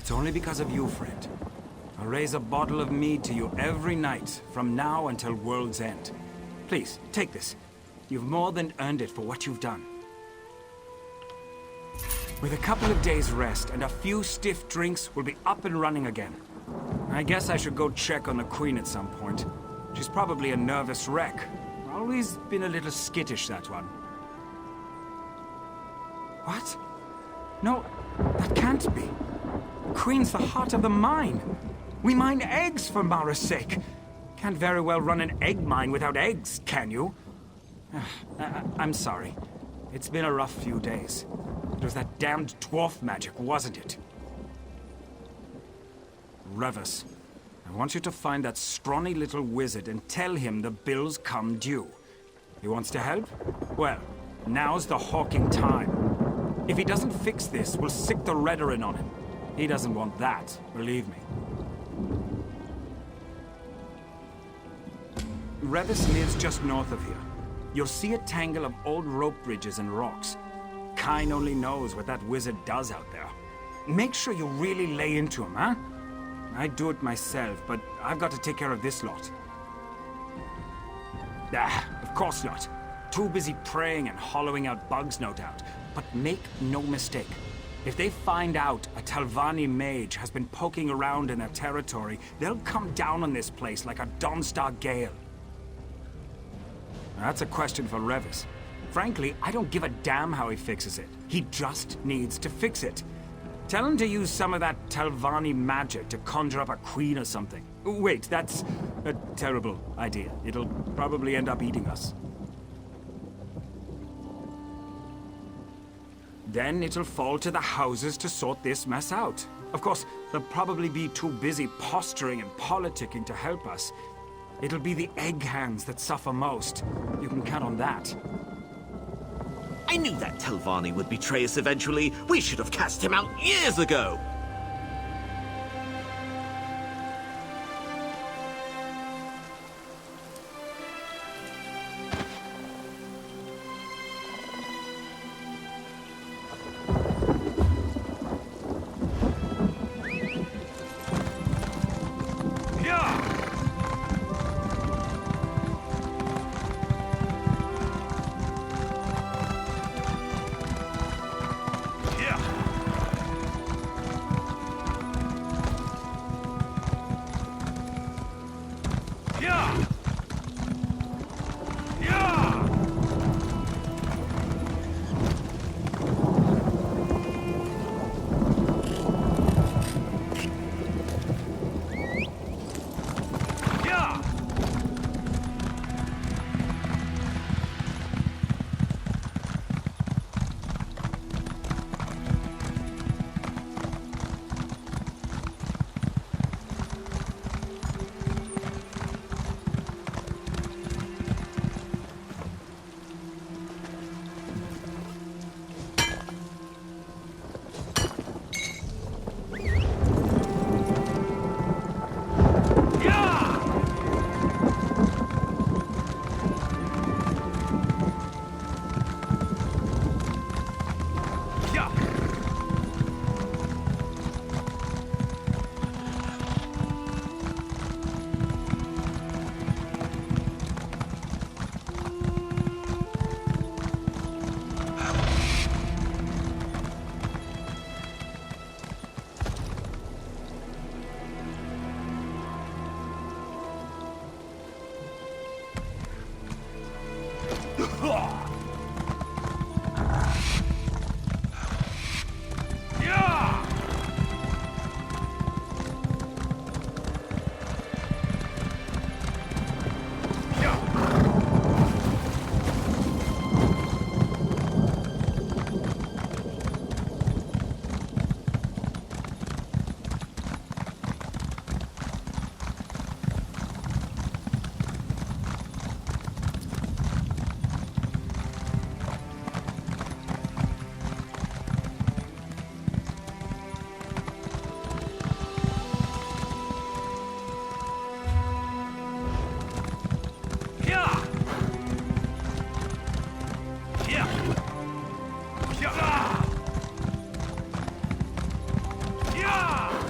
It's only because of you, friend. I'll raise a bottle of mead to you every night, from now until world's end. Please, take this. You've more than earned it for what you've done. With a couple of days' rest and a few stiff drinks, we'll be up and running again. I guess I should go check on the Queen at some point. She's probably a nervous wreck. Always been a little skittish, that one. What? No, that can't be. Queen's the heart of the mine. We mine eggs, for Mara's sake. Can't very well run an egg mine without eggs, can you? I'm sorry. It's been a rough few days. It was that damned dwarf magic, wasn't it? Revis, I want you to find that scrawny little wizard and tell him the bills come due. He wants to help? Well, now's the hawking time. If he doesn't fix this, we'll sick the Redoran on him. He doesn't want that, believe me. Revis lives just north of here. You'll see a tangle of old rope bridges and rocks. Kine only knows what that wizard does out there. Make sure you really lay into him, huh? I'd do it myself, but I've got to take care of this lot. Of course not. Too busy praying and hollowing out bugs, no doubt. But make no mistake. If they find out a Talvani mage has been poking around in their territory, they'll come down on this place like a Dawnstar gale. That's a question for Revis. Frankly, I don't give a damn how he fixes it. He just needs to fix it. Tell him to use some of that Talvani magic to conjure up a queen or something. Wait, that's a terrible idea. It'll probably end up eating us. Then it'll fall to the houses to sort this mess out. Of course, they'll probably be too busy posturing and politicking to help us. It'll be the egg hands that suffer most. You can count on that. I knew that Talvani would betray us eventually. We should have cast him out years ago. Yeah!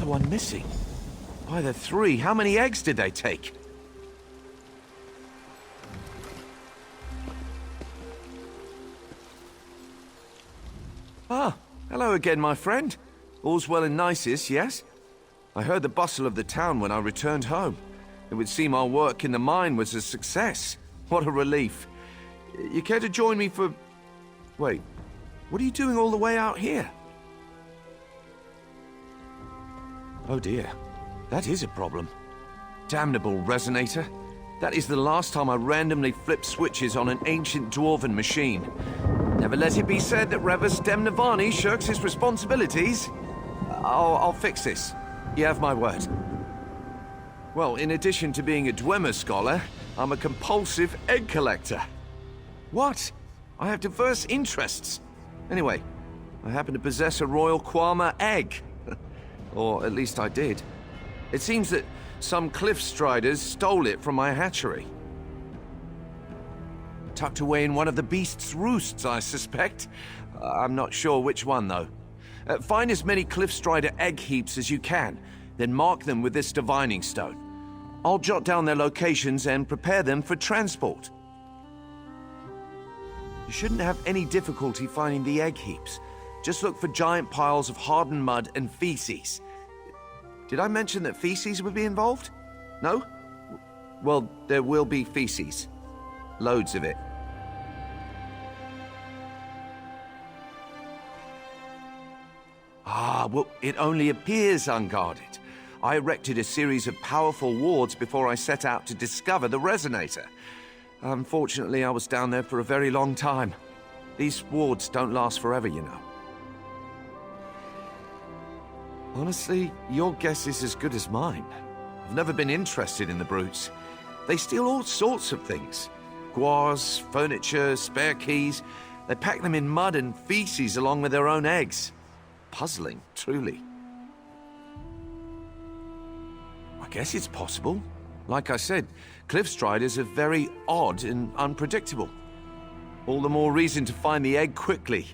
One missing. By the three, how many eggs did they take? Ah, hello again, my friend. All's well in Gnisis, yes? I heard the bustle of the town when I returned home. It would seem our work in the mine was a success. What a relief. You care to join me for... Wait, what are you doing all the way out here? Oh dear, that is a problem. Damnable resonator. That is the last time I randomly flipped switches on an ancient Dwarven machine. Never let it be said that Revis Demnavani shirks his responsibilities. I'll fix this. You have my word. Well, in addition to being a Dwemer scholar, I'm a compulsive egg collector. What? I have diverse interests. Anyway, I happen to possess a royal Kwama egg. Or at least I did. It seems that some cliff striders stole it from my hatchery. Tucked away in one of the beast's roosts, I suspect. I'm not sure which one, though. Find as many cliff strider egg heaps as you can, then mark them with this divining stone. I'll jot down their locations and prepare them for transport. You shouldn't have any difficulty finding the egg heaps. Just look for giant piles of hardened mud and feces. Did I mention that feces would be involved? No? Well, there will be feces. Loads of it. Ah, well, it only appears unguarded. I erected a series of powerful wards before I set out to discover the resonator. Unfortunately, I was down there for a very long time. These wards don't last forever, you know. Honestly, your guess is as good as mine. I've never been interested in the brutes. They steal all sorts of things. Guars, furniture, spare keys. They pack them in mud and feces along with their own eggs. Puzzling, truly. I guess it's possible. Like I said, cliff striders are very odd and unpredictable. All the more reason to find the egg quickly.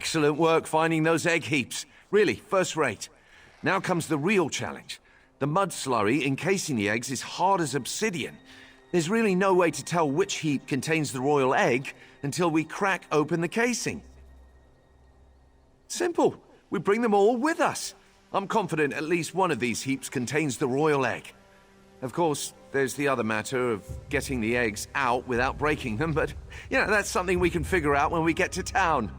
Excellent work finding those egg heaps. Really, first rate. Now comes the real challenge. The mud slurry encasing the eggs is hard as obsidian. There's really no way to tell which heap contains the royal egg until we crack open the casing. Simple. We bring them all with us. I'm confident at least one of these heaps contains the royal egg. Of course, there's the other matter of getting the eggs out without breaking them, but, that's something we can figure out when we get to town.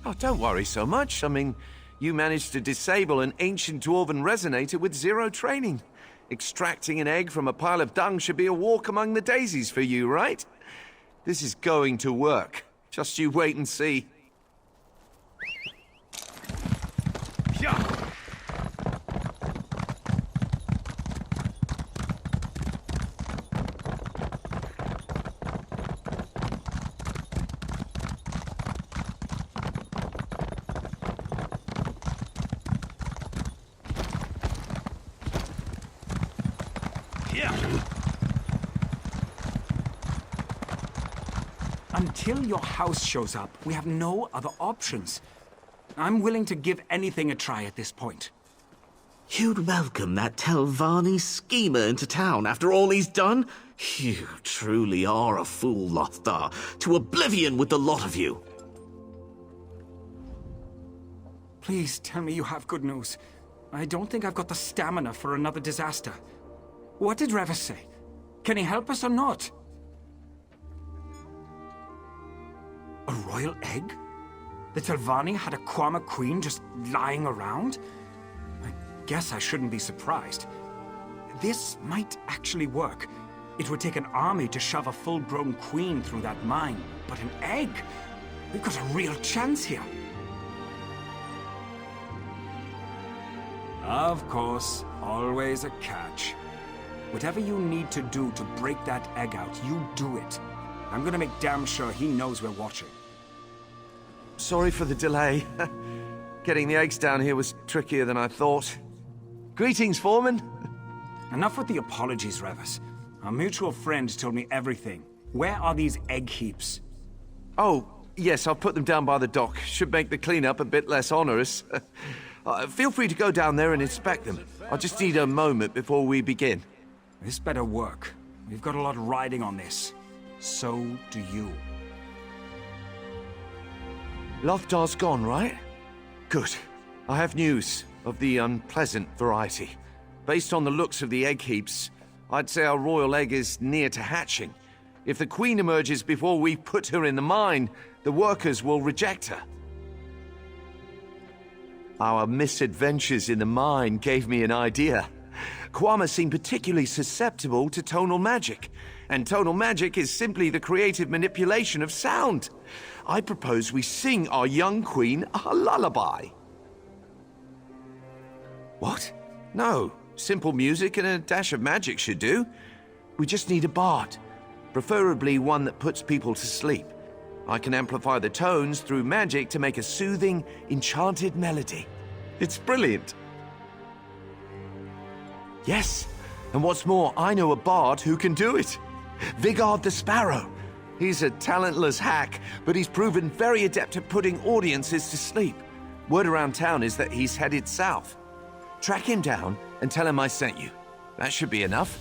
Oh, don't worry so much. I mean, you managed to disable an ancient Dwarven resonator with 0 training. Extracting an egg from a pile of dung should be a walk among the daisies for you, right? This is going to work. Just you wait and see. Yeah. Until your house shows up, we have no other options. I'm willing to give anything a try at this point. You'd welcome that Telvanni schemer into town after all he's done? You truly are a fool, Lothar. To oblivion with the lot of you. Please tell me you have good news. I don't think I've got the stamina for another disaster. What did Revis say? Can he help us or not? A royal egg? The Telvanni had a Kwama queen just lying around? I guess I shouldn't be surprised. This might actually work. It would take an army to shove a full-grown queen through that mine. But an egg? We've got a real chance here. Of course, always a catch. Whatever you need to do to break that egg out, you do it. I'm gonna make damn sure he knows we're watching. Sorry for the delay. Getting the eggs down here was trickier than I thought. Greetings, Foreman. Enough with the apologies, Revis. Our mutual friend told me everything. Where are these egg heaps? Oh, yes, I'll put them down by the dock. Should make the cleanup a bit less onerous. Feel free to go down there and inspect them. I'll just need a moment before we begin. This better work. We've got a lot riding on this. So do you. Lothar's gone, right? Good. I have news of the unpleasant variety. Based on the looks of the egg heaps, I'd say our royal egg is near to hatching. If the queen emerges before we put her in the mine, the workers will reject her. Our misadventures in the mine gave me an idea. Kwama seemed particularly susceptible to tonal magic, and tonal magic is simply the creative manipulation of sound. I propose we sing our young queen a lullaby. What? No. Simple music and a dash of magic should do. We just need a bard, preferably one that puts people to sleep. I can amplify the tones through magic to make a soothing, enchanted melody. It's brilliant. Yes, and what's more, I know a bard who can do it. Vigard the Sparrow. He's a talentless hack, but he's proven very adept at putting audiences to sleep. Word around town is that he's headed south. Track him down and tell him I sent you. That should be enough.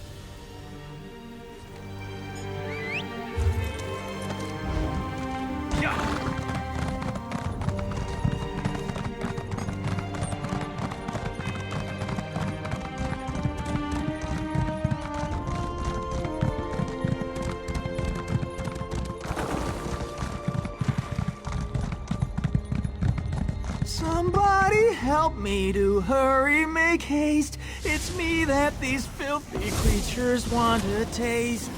Somebody help me to hurry, make haste. It's me that these filthy creatures want to taste.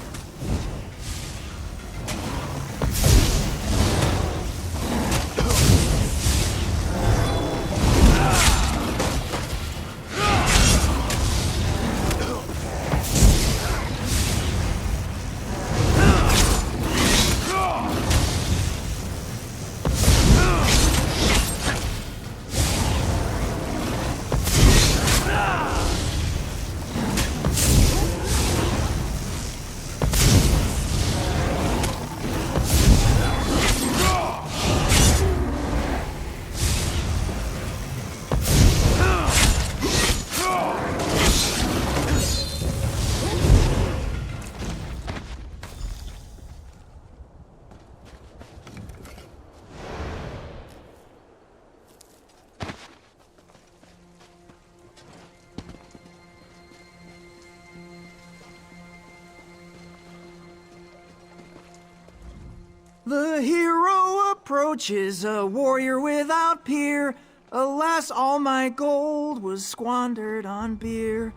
The hero approaches, a warrior without peer. Alas, all my gold was squandered on beer.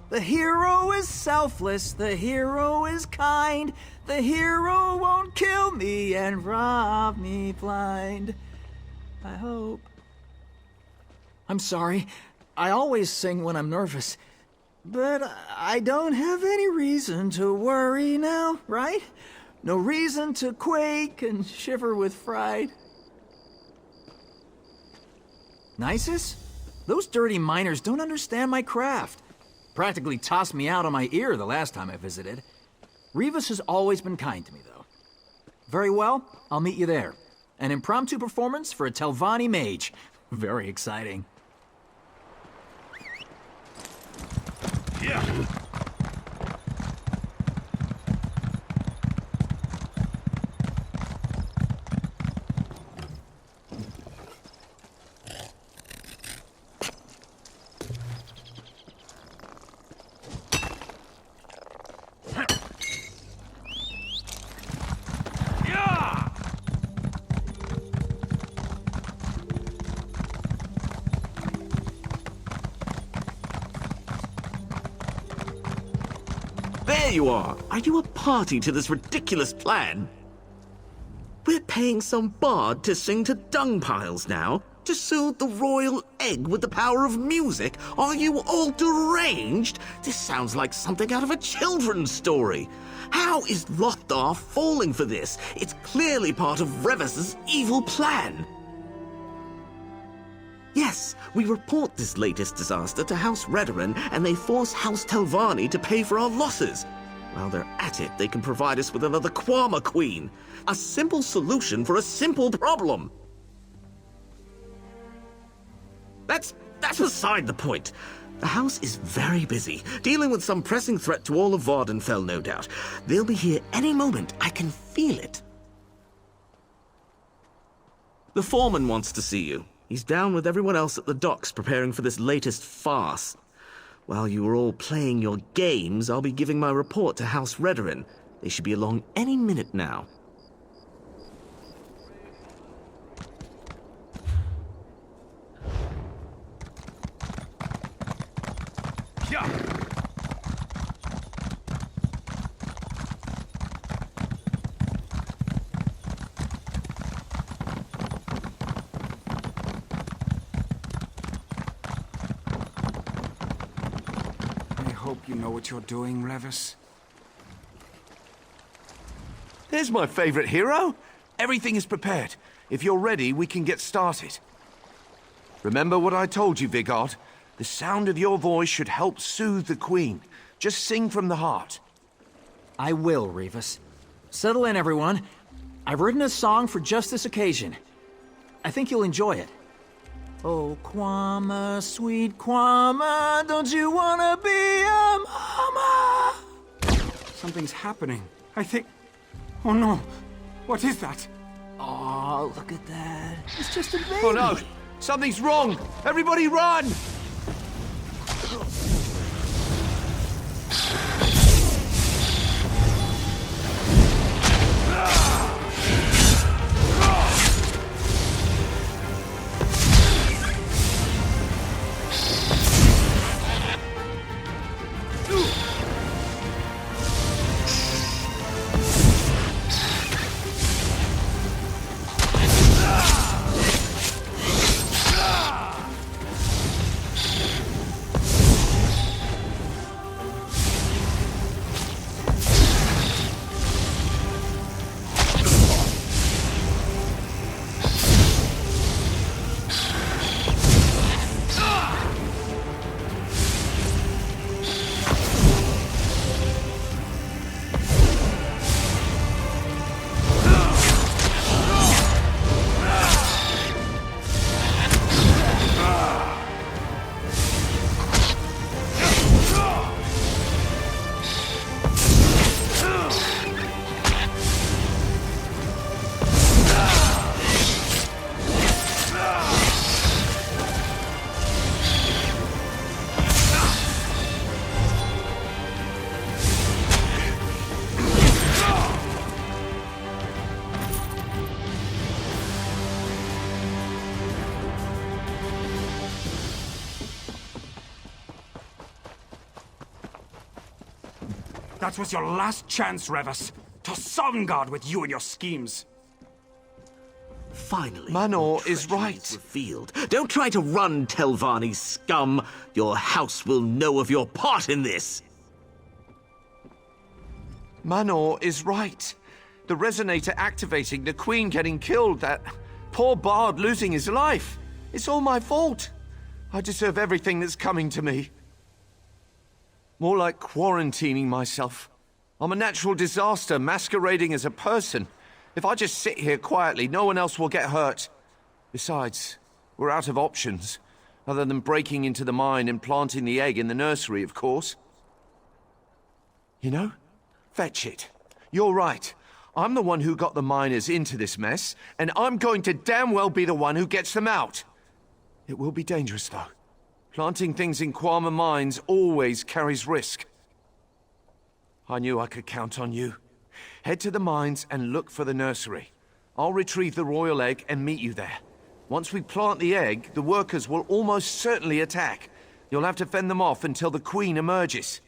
The hero is selfless, the hero is kind. The hero won't kill me and rob me blind. I hope. I'm sorry. I always sing when I'm nervous. But I don't have any reason to worry now, right? No reason to quake and shiver with fright. Gnisis? Those dirty miners don't understand my craft. Practically tossed me out on my ear the last time I visited. Revis has always been kind to me, though. Very well, I'll meet you there. An impromptu performance for a Telvanni mage. Very exciting. Yeah. There you are! Are you a party to this ridiculous plan? We're paying some bard to sing to dung piles now? To soothe the royal egg with the power of music? Are you all deranged? This sounds like something out of a children's story. How is Lothar falling for this? It's clearly part of Revis's evil plan. Yes, we report this latest disaster to House Redoran, and they force House Telvanni to pay for our losses. While they're at it, they can provide us with another Kwama queen. A simple solution for a simple problem. That's beside the point. The house is very busy, dealing with some pressing threat to all of Vardenfell, no doubt. They'll be here any moment. I can feel it. The foreman wants to see you. He's down with everyone else at the docks preparing for this latest farce. While you are all playing your games, I'll be giving my report to House Redoran. They should be along any minute now. I hope you know what you're doing, Revis. There's my favorite hero. Everything is prepared. If you're ready, we can get started. Remember what I told you, Vigard? The sound of your voice should help soothe the Queen. Just sing from the heart. I will, Revis. Settle in, everyone. I've written a song for just this occasion. I think you'll enjoy it. Oh, Kwama, sweet Kwama, don't you wanna be a mama? Something's happening. I think... Oh no! What is that? Oh, look at that. It's just a baby. Oh no! Something's wrong! Everybody run! That was your last chance, Revis. To Sovngarde with you and your schemes. Finally, Manor your is treachery right. Revealed. Don't try to run, Telvanni scum. Your house will know of your part in this. Manor is right. The resonator activating, the Queen getting killed, that poor Bard losing his life. It's all my fault. I deserve everything that's coming to me. More like quarantining myself. I'm a natural disaster masquerading as a person. If I just sit here quietly, no one else will get hurt. Besides, we're out of options, other than breaking into the mine and planting the egg in the nursery, of course. You know, fetch it. You're right. I'm the one who got the miners into this mess, and I'm going to damn well be the one who gets them out. It will be dangerous, though. Planting things in Kwama mines always carries risk. I knew I could count on you. Head to the mines and look for the nursery. I'll retrieve the royal egg and meet you there. Once we plant the egg, the workers will almost certainly attack. You'll have to fend them off until the Queen emerges.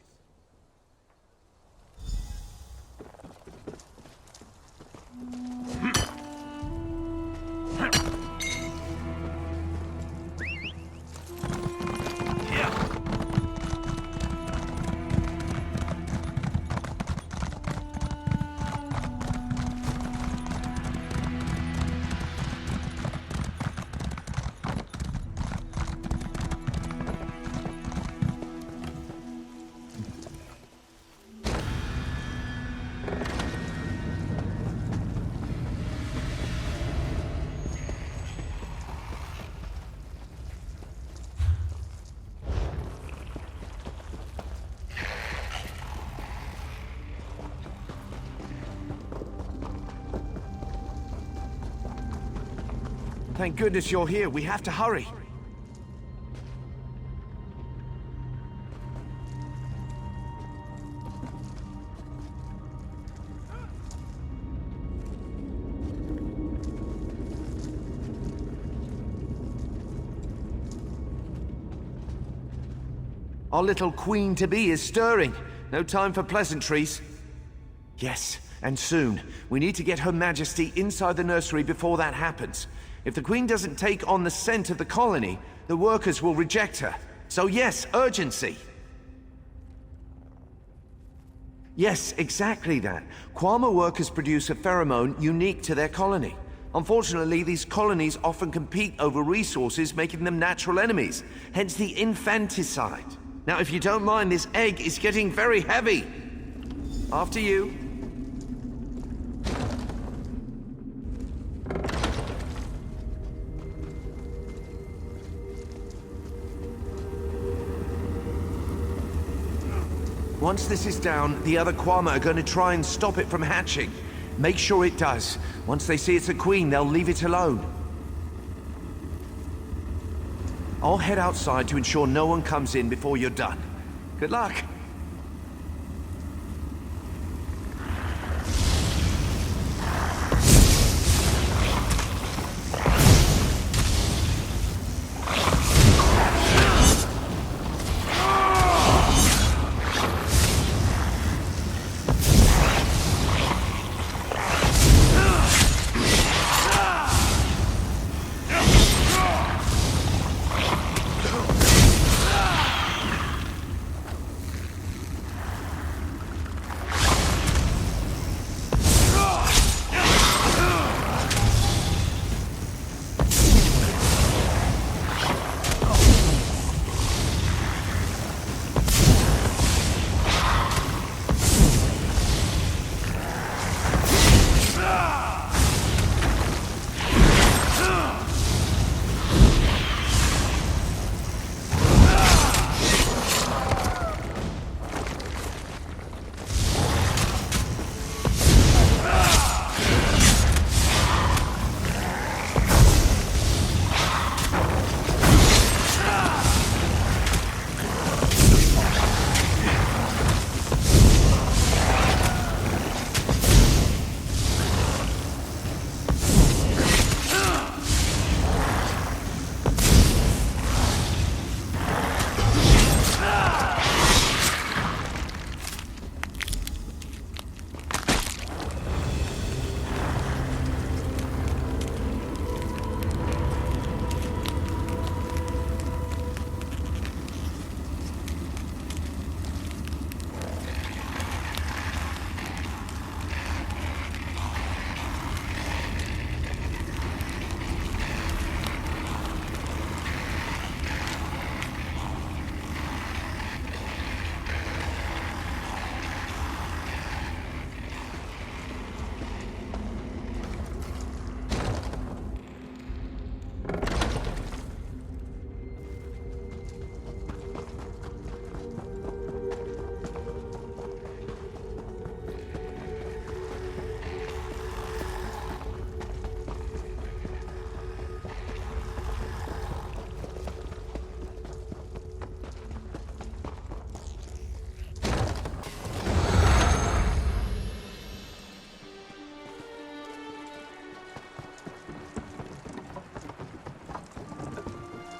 Thank goodness you're here. We have to hurry. Our little queen-to-be is stirring. No time for pleasantries. Yes, and soon. We need to get Her Majesty inside the nursery before that happens. If the Queen doesn't take on the scent of the colony, the workers will reject her. So yes, urgency. Yes, exactly that. Kwama workers produce a pheromone unique to their colony. Unfortunately, these colonies often compete over resources, making them natural enemies. Hence the infanticide. Now, if you don't mind, this egg is getting very heavy. After you. Once this is down, the other Kwama are going to try and stop it from hatching. Make sure it does. Once they see it's a queen, they'll leave it alone. I'll head outside to ensure no one comes in before you're done. Good luck.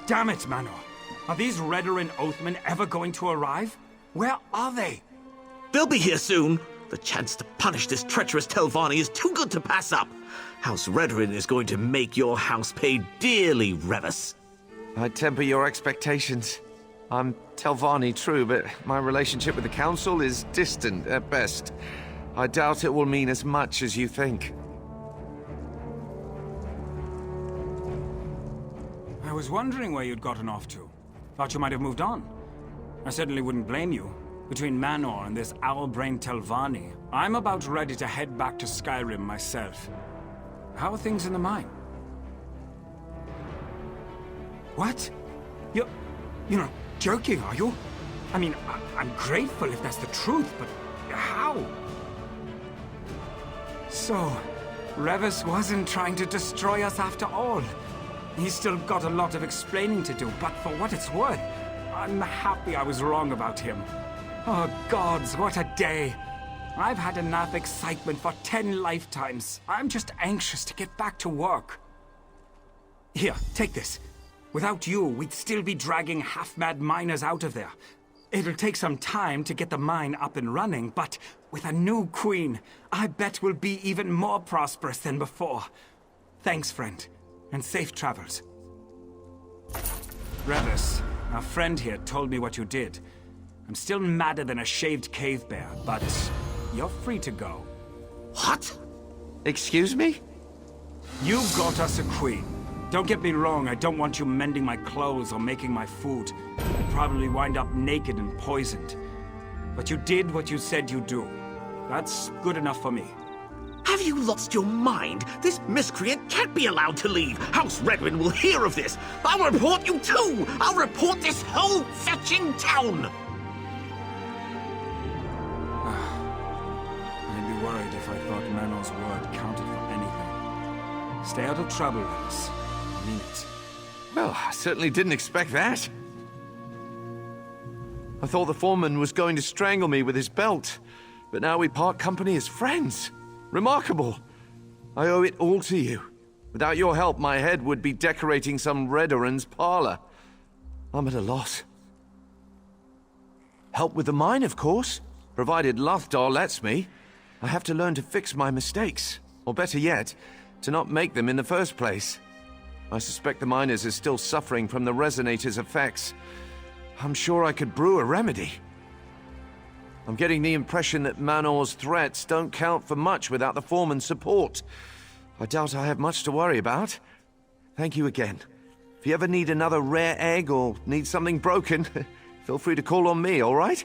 Damn it, Manor. Are these Redoran Oathmen ever going to arrive? Where are they? They'll be here soon. The chance to punish this treacherous Telvanni is too good to pass up. House Redoran is going to make your house pay dearly, Revis. I temper your expectations. I'm Telvanni, true, but my relationship with the Council is distant at best. I doubt it will mean as much as you think. I was wondering where you'd gotten off to. Thought you might have moved on. I certainly wouldn't blame you. Between Manor and this owl-brained Telvanni, I'm about ready to head back to Skyrim myself. How are things in the mine? What? You're not joking, are you? I mean, I'm grateful if that's the truth, but how? So, Revis wasn't trying to destroy us after all. He's still got a lot of explaining to do, but for what it's worth, I'm happy I was wrong about him. Oh gods, what a day. I've had enough excitement for 10 lifetimes. I'm just anxious to get back to work. Here, take this. Without you, we'd still be dragging half-mad miners out of there. It'll take some time to get the mine up and running, but with a new queen, I bet we'll be even more prosperous than before. Thanks, friend, and safe travels. Revis, our friend here told me what you did. I'm still madder than a shaved cave bear, but you're free to go. What? Excuse me? You got us a queen. Don't get me wrong, I don't want you mending my clothes or making my food. I'd probably wind up naked and poisoned. But you did what you said you'd do. That's good enough for me. Have you lost your mind? This miscreant can't be allowed to leave. House Redwin will hear of this. I'll report you too. I'll report this whole fetching town. I'd be worried if I thought Manor's word counted for anything. Stay out of trouble, Revis. I mean it. Well, I certainly didn't expect that. I thought the foreman was going to strangle me with his belt, but now we part company as friends. Remarkable. I owe it all to you. Without your help, my head would be decorating some Redoran's parlor. I'm at a loss. Help with the mine, of course, provided Lothdar lets me. I have to learn to fix my mistakes, or better yet, to not make them in the first place. I suspect the miners are still suffering from the resonator's effects. I'm sure I could brew a remedy. I'm getting the impression that Manor's threats don't count for much without the foreman's support. I doubt I have much to worry about. Thank you again. If you ever need another rare egg or need something broken, feel free to call on me, all right?